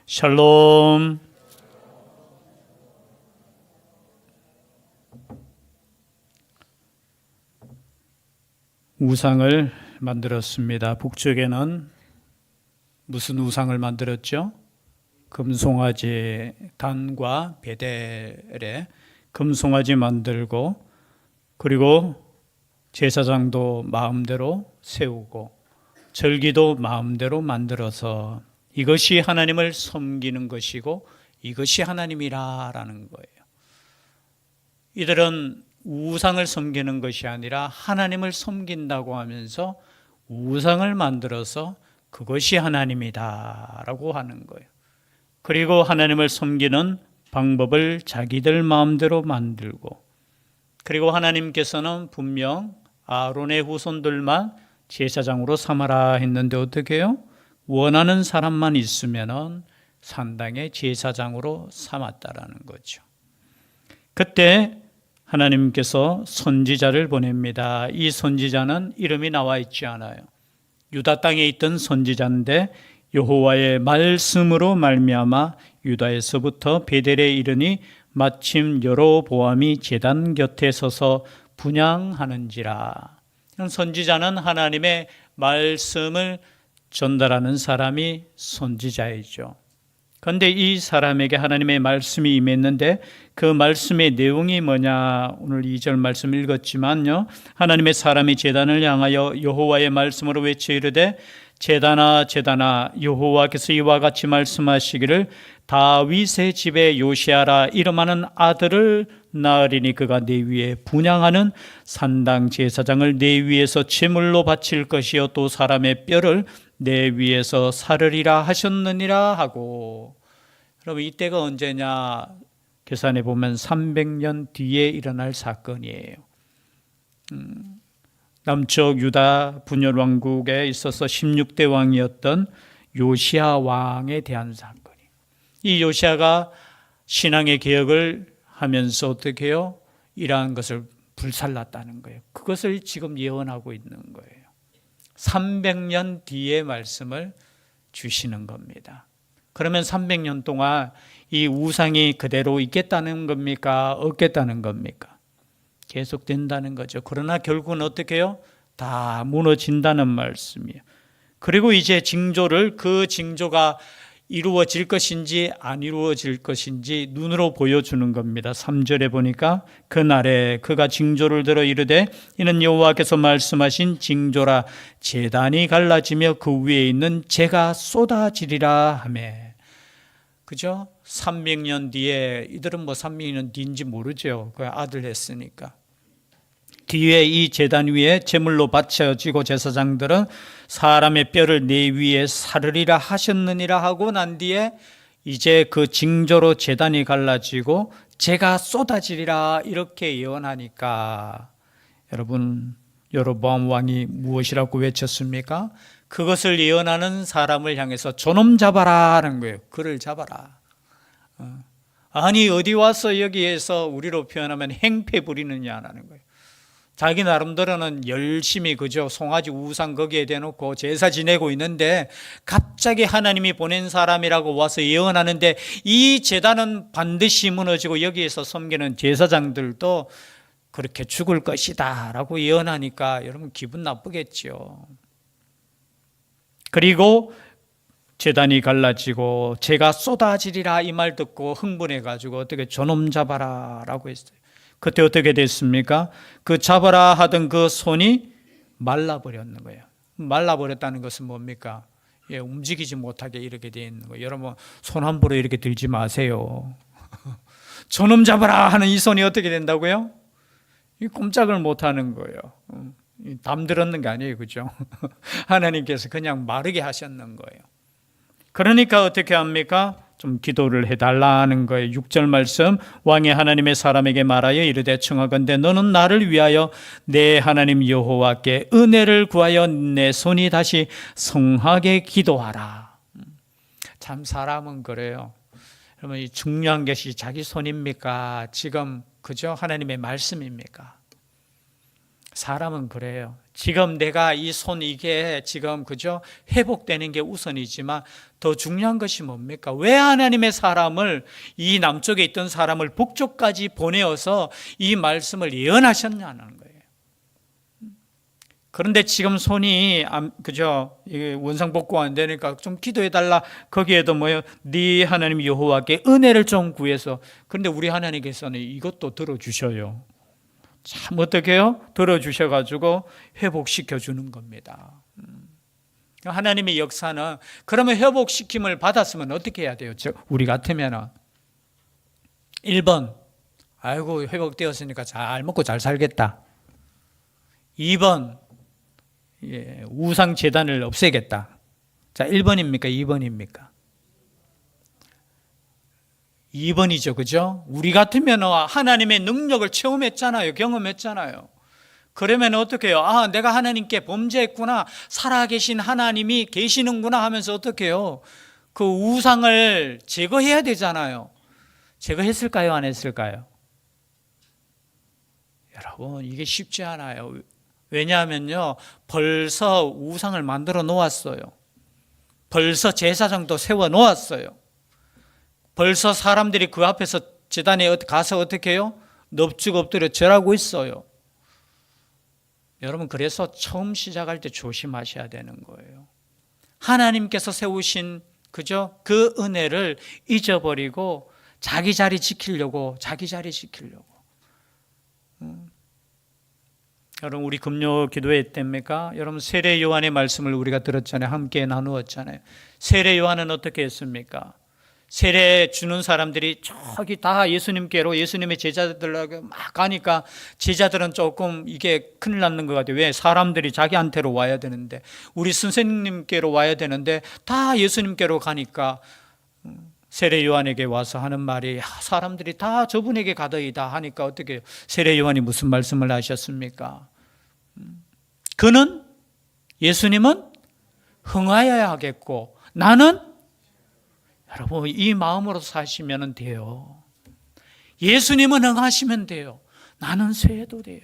샬롬. 우상을 만들었습니다. 북쪽에는 무슨 우상을 만들었죠? 금송아지 단과 베델에 금송아지 만들고, 그리고 제사장도 마음대로 세우고 절기도 마음대로 만들어서 이것이 하나님을 섬기는 것이고 이것이 하나님이라는 거예요. 이들은 우상을 섬기는 것이 아니라 하나님을 섬긴다고 하면서 우상을 만들어서 그것이 하나님이다라고 하는 거예요. 그리고 하나님을 섬기는 방법을 자기들 마음대로 만들고, 그리고 하나님께서는 분명 아론의 후손들만 제사장으로 삼아라 했는데 어떻게 해요? 원하는 사람만 있으면은 산당의 제사장으로 삼았다라는 거죠. 그때 하나님께서 선지자를 보냅니다. 이 선지자는 이름이 나와 있지 않아요. 유다 땅에 있던 선지자인데 여호와의 말씀으로 말미암아 유다에서부터 베델에 이르니 마침 여로보암이 제단 곁에 서서 분향하는지라. 선지자는 하나님의 말씀을 전달하는 사람이 선지자이죠. 그런데 이 사람에게 하나님의 말씀이 임했는데 그 말씀의 내용이 뭐냐? 오늘 2절 말씀 읽었지만요, 하나님의 사람이 제단을 향하여 여호와의 말씀으로 외쳐 이르되 제단아 제단아 여호와께서 이와 같이 말씀하시기를 다윗의 집에 요시아라 이름하는 아들을 낳으리니 그가 내 위에 분향하는 산당 제사장을 내 위에서 제물로 바칠 것이요 또 사람의 뼈를 내 위에서 사르리라 하셨느니라 하고. 여러분, 이때가 언제냐? 계산해 보면 300년 뒤에 일어날 사건이에요. 남쪽 유다 분열 왕국에 있어서 16대 왕이었던 요시아 왕에 대한 사건이에요. 이 요시아가 신앙의 개혁을 하면서 어떻게 해요? 이러한 것을 불살랐다는 거예요. 그것을 지금 예언하고 있는 거예요. 300년 뒤의 말씀을 주시는 겁니다. 그러면 300년 동안 이 우상이 그대로 있겠다는 겁니까? 없겠다는 겁니까? 계속된다는 거죠. 그러나 결국은 어떻게 해요? 다 무너진다는 말씀이에요. 그리고 이제 징조를, 그 징조가 이루어질 것인지 안 이루어질 것인지 눈으로 보여주는 겁니다. 3절에 보니까 그날에 그가 징조를 들어 이르되 이는 여호와께서 말씀하신 징조라 제단이 갈라지며 그 위에 있는 재가 쏟아지리라 하매. 그죠? 300년 뒤에, 이들은 뭐 300년 뒤인지 모르죠. 그 아들 했으니까. 뒤에 이 제단 위에 제물로 바쳐지고 제사장들은 사람의 뼈를 내 위에 사르리라 하셨느니라 하고 난 뒤에 이제 그 징조로 제단이 갈라지고 재가 쏟아지리라 이렇게 예언하니까, 여러분, 여로보암 왕이 무엇이라고 외쳤습니까? 그것을 예언하는 사람을 향해서 저놈 잡아라 하는 거예요. 그를 잡아라. 아니 어디 와서 여기에서 우리로 표현하면 행패 부리느냐라는 거예요. 자기 나름대로는 열심히 그저 송아지 우상 거기에 대놓고 제사 지내고 있는데 갑자기 하나님이 보낸 사람이라고 와서 예언하는데 이 제단은 반드시 무너지고 여기에서 섬기는 제사장들도 그렇게 죽을 것이다 라고 예언하니까 여러분 기분 나쁘겠죠. 그리고 제단이 갈라지고 재가 쏟아지리라 이 말 듣고 흥분해가지고 어떻게 저놈 잡아라 라고 했어요. 그때 어떻게 됐습니까? 그 잡아라 하던 그 손이 말라버렸는 거예요. 말라버렸다는 것은 뭡니까? 예, 움직이지 못하게 이렇게 되어 있는 거예요. 여러분, 손 함부로 이렇게 들지 마세요. 저놈 잡아라 하는 이 손이 어떻게 된다고요? 이 꼼짝을 못하는 거예요. 담 들었는 게 아니에요, 그죠? 하나님께서 그냥 마르게 하셨는 거예요. 그러니까 어떻게 합니까? 좀 기도를 해달라는 거예요. 6절 말씀, 왕이 하나님의 사람에게 말하여 이르되 청하건대 너는 나를 위하여 내 하나님 여호와께 은혜를 구하여 내 손이 다시 성하게 기도하라. 참 사람은 그래요. 여러분, 이 중요한 것이 자기 손입니까? 지금 그죠? 하나님의 말씀입니까? 사람은 그래요. 지금 내가 이 손 이게 지금 그죠? 회복되는 게 우선이지만 더 중요한 것이 뭡니까? 왜 하나님의 사람을 이 남쪽에 있던 사람을 북쪽까지 보내어서 이 말씀을 예언하셨냐는 거예요. 그런데 지금 손이 그죠? 원상 복구 안 되니까 좀 기도해 달라. 거기에도 뭐요? 네 하나님 여호와께 은혜를 좀 구해서. 그런데 우리 하나님께서는 이것도 들어주셔요. 참 어떻게 해요? 들어주셔가지고 회복시켜 주는 겁니다. 하나님의 역사는 그러면 회복시킴을 받았으면 어떻게 해야 돼요? 우리 같으면 1번 아이고 회복되었으니까 잘 먹고 잘 살겠다. 2번 우상 제단을 없애겠다. 자, 1번입니까? 2번입니까? 2번이죠. 그죠? 우리 같으면 하나님의 능력을 체험했잖아요. 경험했잖아요. 그러면 어떻게 해요? 아, 내가 하나님께 범죄했구나. 살아계신 하나님이 계시는구나 하면서 어떻게 해요? 그 우상을 제거해야 되잖아요. 제거했을까요? 안 했을까요? 여러분, 이게 쉽지 않아요. 왜냐하면요, 벌써 우상을 만들어 놓았어요. 벌써 제사장도 세워 놓았어요. 벌써 사람들이 그 앞에서 제단에 가서 어떻게 해요? 넙죽 엎드려 절하고 있어요. 여러분, 그래서 처음 시작할 때 조심하셔야 되는 거예요. 하나님께서 세우신 그죠? 그 은혜를 잊어버리고 자기 자리 지키려고. 여러분, 우리 금요 기도회 때입니까? 여러분, 세례 요한의 말씀을 우리가 들었잖아요. 함께 나누었잖아요. 세례 요한은 어떻게 했습니까? 세례 주는 사람들이 저기 다 예수님께로, 예수님의 제자들하고 막 가니까 제자들은 조금 이게 큰일 났는 것 같아요. 왜? 사람들이 자기한테로 와야 되는데, 우리 선생님께로 와야 되는데 다 예수님께로 가니까 세례 요한에게 와서 하는 말이 사람들이 다 저분에게 가더이다 하니까 어떻게 해요? 세례 요한이 무슨 말씀을 하셨습니까? 그는, 예수님은 흥하여야 하겠고 나는, 여러분, 이 마음으로 사시면 돼요. 예수님은 흥하시면 돼요. 나는 쇠해도 돼요.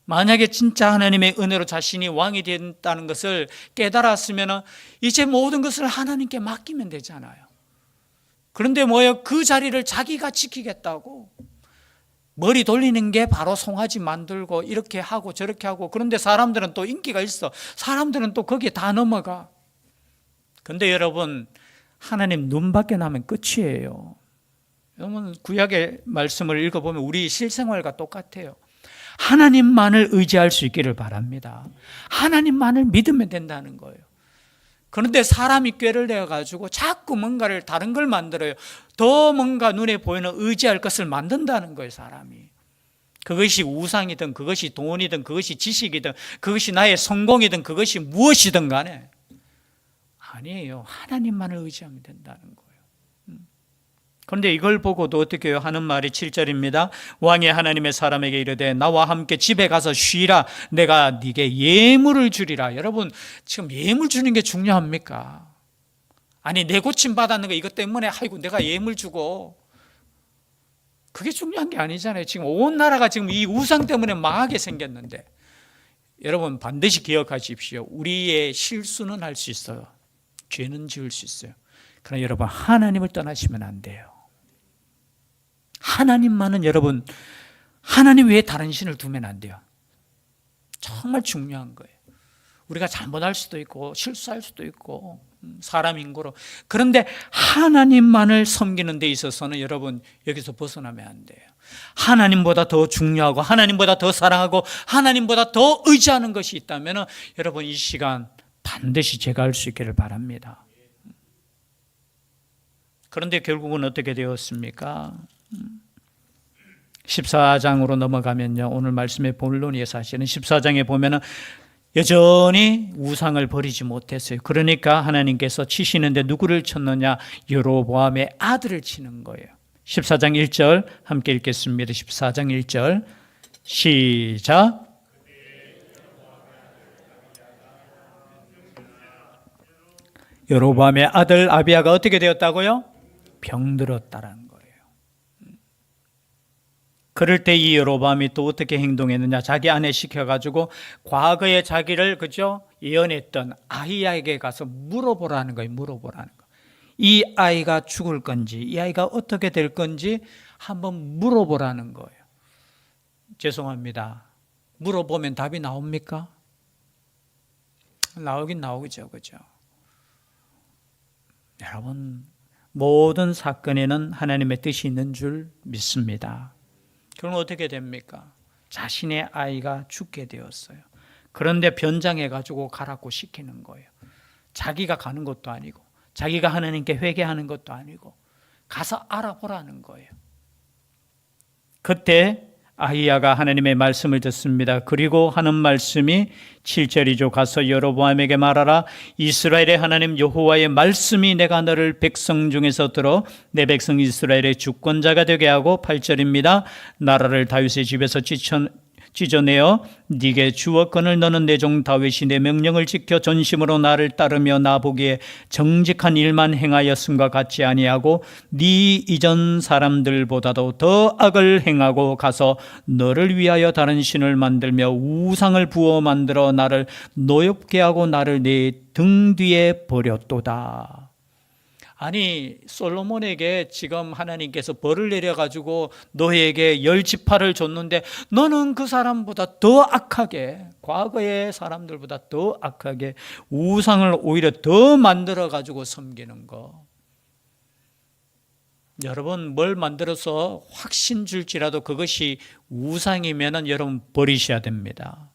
만약에 진짜 하나님의 은혜로 자신이 왕이 된다는 것을 깨달았으면 이제 모든 것을 하나님께 맡기면 되잖아요. 그런데 뭐예요? 그 자리를 자기가 지키겠다고 머리 돌리는 게 바로 송아지 만들고 이렇게 하고 저렇게 하고. 그런데 사람들은 또 인기가 있어. 사람들은 또 거기에 다 넘어가. 그런데 여러분, 하나님 눈 밖에 나면 끝이에요. 여러분, 구약의 말씀을 읽어보면 우리 실생활과 똑같아요. 하나님만을 의지할 수 있기를 바랍니다. 하나님만을 믿으면 된다는 거예요. 그런데 사람이 꾀를 내어가지고 자꾸 뭔가를 다른 걸 만들어요. 더 뭔가 눈에 보이는 의지할 것을 만든다는 거예요, 사람이. 그것이 우상이든 그것이 돈이든 그것이 지식이든 그것이 나의 성공이든 그것이 무엇이든 간에 아니에요. 하나님만을 의지하면 된다는 거예요. 그런데 이걸 보고도 어떻게 해요? 하는 말이 7절입니다. 왕이 하나님의 사람에게 이르되 나와 함께 집에 가서 쉬라. 내가 네게 예물을 주리라. 여러분, 지금 예물 주는 게 중요합니까? 아니, 내 고침 받았는 거 이것 때문에 아이고 내가 예물 주고, 그게 중요한 게 아니잖아요. 지금 온 나라가 지금 이 우상 때문에 망하게 생겼는데, 여러분 반드시 기억하십시오. 우리의 실수는 할 수 있어요. 죄는 지을 수 있어요. 그러나 여러분, 하나님을 떠나시면 안 돼요. 하나님만은, 여러분, 하나님 외에 다른 신을 두면 안 돼요. 정말 중요한 거예요. 우리가 잘못할 수도 있고 실수할 수도 있고 사람 인고로. 그런데 하나님만을 섬기는 데 있어서는 여러분 여기서 벗어나면 안 돼요. 하나님보다 더 중요하고 하나님보다 더 사랑하고 하나님보다 더 의지하는 것이 있다면 여러분 이 시간 반드시 제가 할 수 있기를 바랍니다. 그런데 결국은 어떻게 되었습니까? 14장으로 넘어가면요, 오늘 말씀의 본론이 사실은 14장에 보면은 여전히 우상을 버리지 못했어요. 그러니까 하나님께서 치시는데 누구를 쳤느냐? 여로보암의 아들을 치는 거예요. 14장 1절 함께 읽겠습니다. 14장 1절 시작. 여로보암의 아들 아비야가 어떻게 되었다고요? 병들었다라는 거예요. 그럴 때 이 여로보암이 또 어떻게 행동했느냐? 자기 아내 시켜가지고 과거에 자기를 그죠 예언했던 아히야에게 가서 물어보라는 거예요. 물어보라는 거. 이 아이가 죽을 건지, 이 아이가 어떻게 될 건지 한번 물어보라는 거예요. 죄송합니다. 물어보면 답이 나옵니까? 나오긴 나오죠, 그죠? 여러분, 모든 사건에는 하나님의 뜻이 있는 줄 믿습니다. 그럼 어떻게 됩니까? 자신의 아이가 죽게 되었어요. 그런데 변장해가지고 가라고 시키는 거예요. 자기가 가는 것도 아니고, 자기가 하나님께 회개하는 것도 아니고, 가서 알아보라는 거예요. 그때 아히야가 하나님의 말씀을 듣습니다. 그리고 하는 말씀이 7절이죠. 가서 여로보암에게 말하라. 이스라엘의 하나님 여호와의 말씀이 내가 너를 백성 중에서 들어 내 백성 이스라엘의 주권자가 되게 하고 8절입니다. 나라를 다윗의 집에서 찢어내어 네게 주었거늘 너는 내 종 다윗이 내 명령을 지켜 전심으로 나를 따르며 나보기에 정직한 일만 행하였음과 같지 아니하고 네 이전 사람들보다도 더 악을 행하고 가서 너를 위하여 다른 신을 만들며 우상을 부어 만들어 나를 노엽게 하고 나를 네 등 뒤에 버렸도다. 아니 솔로몬에게 지금 하나님께서 벌을 내려가지고 너에게 10지파를 줬는데 너는 그 사람보다 더 악하게, 과거의 사람들보다 더 악하게 우상을 오히려 더 만들어가지고 섬기는 거. 여러분 뭘 만들어서 확신 줄지라도 그것이 우상이면은 여러분 버리셔야 됩니다.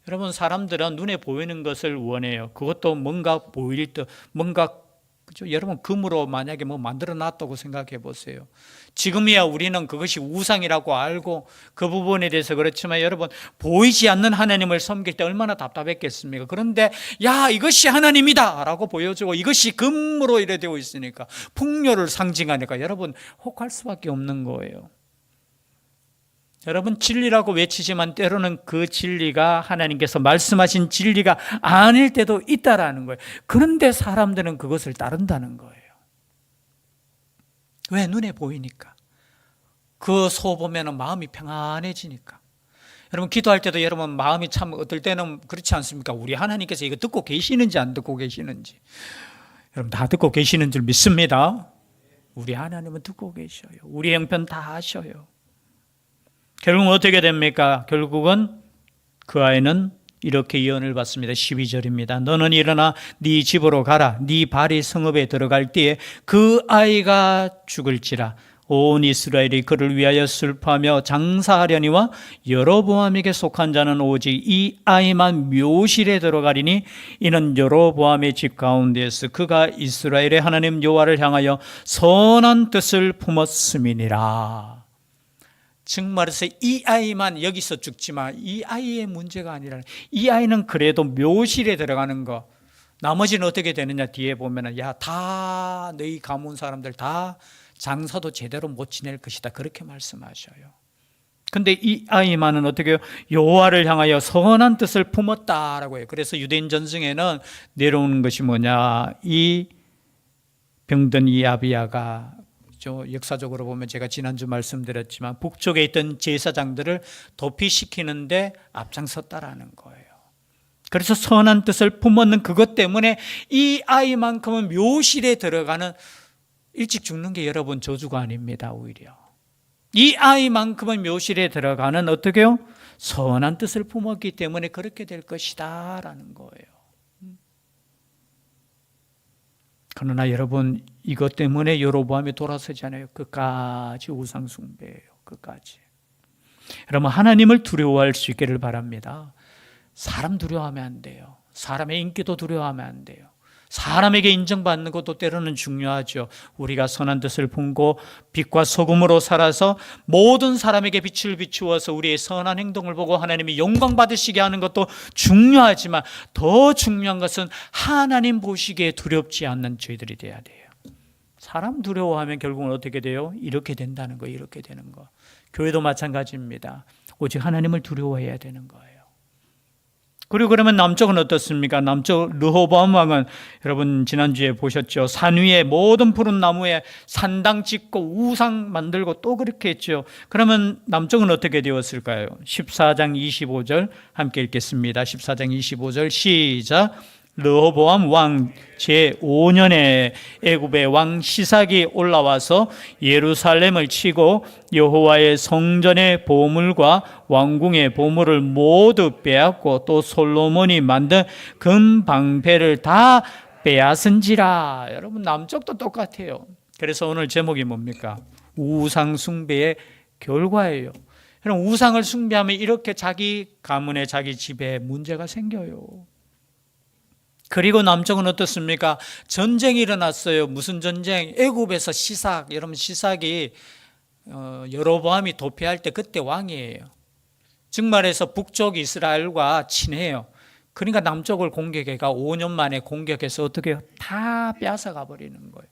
여러분 사람들은 눈에 보이는 것을 원해요. 그것도 뭔가 보일 듯, 뭔가 그죠? 여러분 금으로 만약에 뭐 만들어 놨다고 생각해 보세요. 지금이야 우리는 그것이 우상이라고 알고 그 부분에 대해서 그렇지만 여러분 보이지 않는 하나님을 섬길 때 얼마나 답답했겠습니까? 그런데 야 이것이 하나님이다 라고 보여주고 이것이 금으로 이래 되어 있으니까 풍요를 상징하니까 여러분 혹할 수밖에 없는 거예요. 여러분 진리라고 외치지만 때로는 그 진리가 하나님께서 말씀하신 진리가 아닐 때도 있다라는 거예요. 그런데 사람들은 그것을 따른다는 거예요. 왜? 눈에 보이니까. 그 소 보면 마음이 평안해지니까. 여러분 기도할 때도 여러분 마음이 참 어떨 때는 그렇지 않습니까? 우리 하나님께서 이거 듣고 계시는지 안 듣고 계시는지. 여러분 다 듣고 계시는 줄 믿습니다. 우리 하나님은 듣고 계셔요. 우리 형편 다 아셔요. 결국은 어떻게 됩니까? 결국은 그 아이는 이렇게 예언을 받습니다. 12절입니다. 너는 일어나 네 집으로 가라. 네 발이 성읍에 들어갈 때에 그 아이가 죽을지라. 온 이스라엘이 그를 위하여 슬퍼하며 장사하려니와 여로보암에게 속한 자는 오직 이 아이만 묘실에 들어가리니 이는 여로보암의 집 가운데에서 그가 이스라엘의 하나님 여호와를 향하여 선한 뜻을 품었음이니라. 즉 말해서 이 아이만 여기서 죽지만 이 아이의 문제가 아니라 이 아이는 그래도 묘실에 들어가는 거. 나머지는 어떻게 되느냐 뒤에 보면은 야 다 너희 가문 사람들 다 장사도 제대로 못 지낼 것이다 그렇게 말씀하셔요. 근데 이 아이만은 어떻게 여호와를 향하여 선한 뜻을 품었다라고 해요. 그래서 유대인 전승에는 내려오는 것이 뭐냐, 이 병든 이 아비야가 역사적으로 보면 제가 지난주 말씀드렸지만 북쪽에 있던 제사장들을 도피시키는데 앞장섰다라는 거예요. 그래서 선한 뜻을 품었는 그것 때문에 이 아이만큼은 묘실에 들어가는, 일찍 죽는 게 여러분 저주가 아닙니다. 오히려 이 아이만큼은 묘실에 들어가는 어떻게요? 선한 뜻을 품었기 때문에 그렇게 될 것이다 라는 거예요. 그러나 여러분 이것 때문에 여로보암이 돌아서잖아요. 끝까지 우상 숭배예요. 끝까지. 여러분 하나님을 두려워할 수 있기를 바랍니다. 사람 두려워하면 안 돼요. 사람의 인기도 두려워하면 안 돼요. 사람에게 인정받는 것도 때로는 중요하죠. 우리가 선한 뜻을 품고 빛과 소금으로 살아서 모든 사람에게 빛을 비추어서 우리의 선한 행동을 보고 하나님이 영광 받으시게 하는 것도 중요하지만 더 중요한 것은 하나님 보시기에 두렵지 않는 저희들이 돼야 돼요. 사람 두려워하면 결국은 어떻게 돼요? 이렇게 된다는 거, 이렇게 되는 거. 교회도 마찬가지입니다. 오직 하나님을 두려워해야 되는 거예요. 그리고 그러면 남쪽은 어떻습니까? 남쪽 르호보암 왕은 여러분 지난주에 보셨죠? 산 위에 모든 푸른 나무에 산당 짓고 우상 만들고 또 그렇게 했죠. 그러면 남쪽은 어떻게 되었을까요? 14장 25절 함께 읽겠습니다. 14장 25절 시작. 르호보암 왕 제5년에 애굽의 왕 시삭이 올라와서 예루살렘을 치고 여호와의 성전의 보물과 왕궁의 보물을 모두 빼앗고 또 솔로몬이 만든 금방패를 다 빼앗은지라. 여러분 남쪽도 똑같아요. 그래서 오늘 제목이 뭡니까? 우상 숭배의 결과예요. 여러분 우상을 숭배하면 이렇게 자기 가문에 자기 집에 문제가 생겨요. 그리고 남쪽은 어떻습니까? 전쟁이 일어났어요. 무슨 전쟁? 애굽에서 시삭, 여러분 시삭이 여로보암이 도피할 때 그때 왕이에요. 즉 말해서 북쪽 이스라엘과 친해요. 그러니까 남쪽을 공격해가 5년 만에 공격해서 어떻게 해요? 다 빼앗아가 버리는 거예요.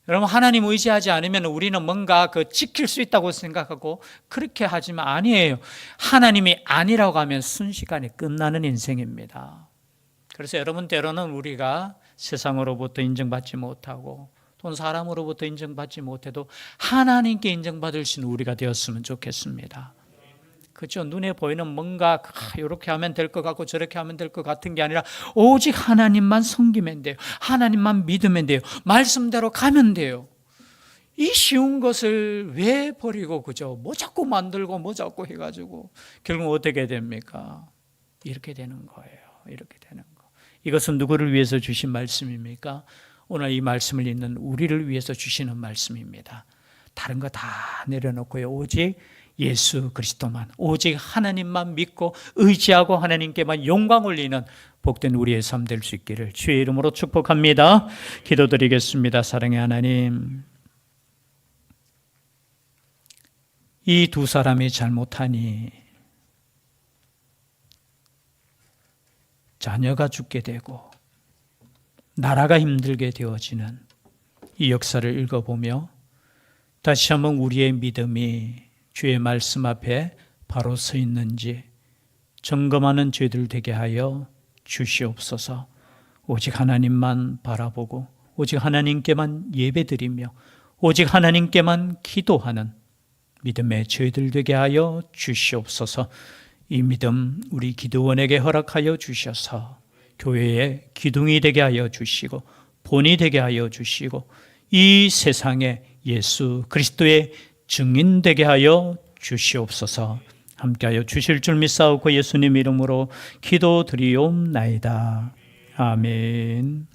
여러분 하나님 의지하지 않으면 우리는 뭔가 지킬 수 있다고 생각하고 그렇게 하지만 아니에요. 하나님이 아니라고 하면 순식간에 끝나는 인생입니다. 그래서 여러분 때로는 우리가 세상으로부터 인정받지 못하고 또 사람으로부터 인정받지 못해도 하나님께 인정받을 수 있는 우리가 되었으면 좋겠습니다. 그렇죠? 눈에 보이는 뭔가 이렇게 하면 될 것 같고 저렇게 하면 될 것 같은 게 아니라 오직 하나님만 섬기면 돼요. 하나님만 믿으면 돼요. 말씀대로 가면 돼요. 이 쉬운 것을 왜 버리고 그죠? 뭐 자꾸 만들고 뭐 자꾸 해가지고 결국 어떻게 됩니까? 이렇게 되는 거예요. 이렇게 되는 거. 이것은 누구를 위해서 주신 말씀입니까? 오늘 이 말씀을 읽는 우리를 위해서 주시는 말씀입니다. 다른 거 다 내려놓고요. 오직 예수 그리스도만, 오직 하나님만 믿고 의지하고 하나님께만 영광 올리는 복된 우리의 삶 될 수 있기를 주의 이름으로 축복합니다. 기도드리겠습니다. 사랑의 하나님, 이 두 사람이 잘못하니 자녀가 죽게 되고 나라가 힘들게 되어지는 이 역사를 읽어보며 다시 한번 우리의 믿음이 주의 말씀 앞에 바로 서 있는지 점검하는 죄들 되게 하여 주시옵소서. 오직 하나님만 바라보고 오직 하나님께만 예배드리며 오직 하나님께만 기도하는 믿음의 죄들 되게 하여 주시옵소서. 이 믿음 우리 기도원에게 허락하여 주셔서 교회의 기둥이 되게 하여 주시고 본이 되게 하여 주시고 이 세상에 예수 그리스도의 증인 되게 하여 주시옵소서. 함께하여 주실 줄 믿사오고 예수님 이름으로 기도드리옵나이다. 아멘.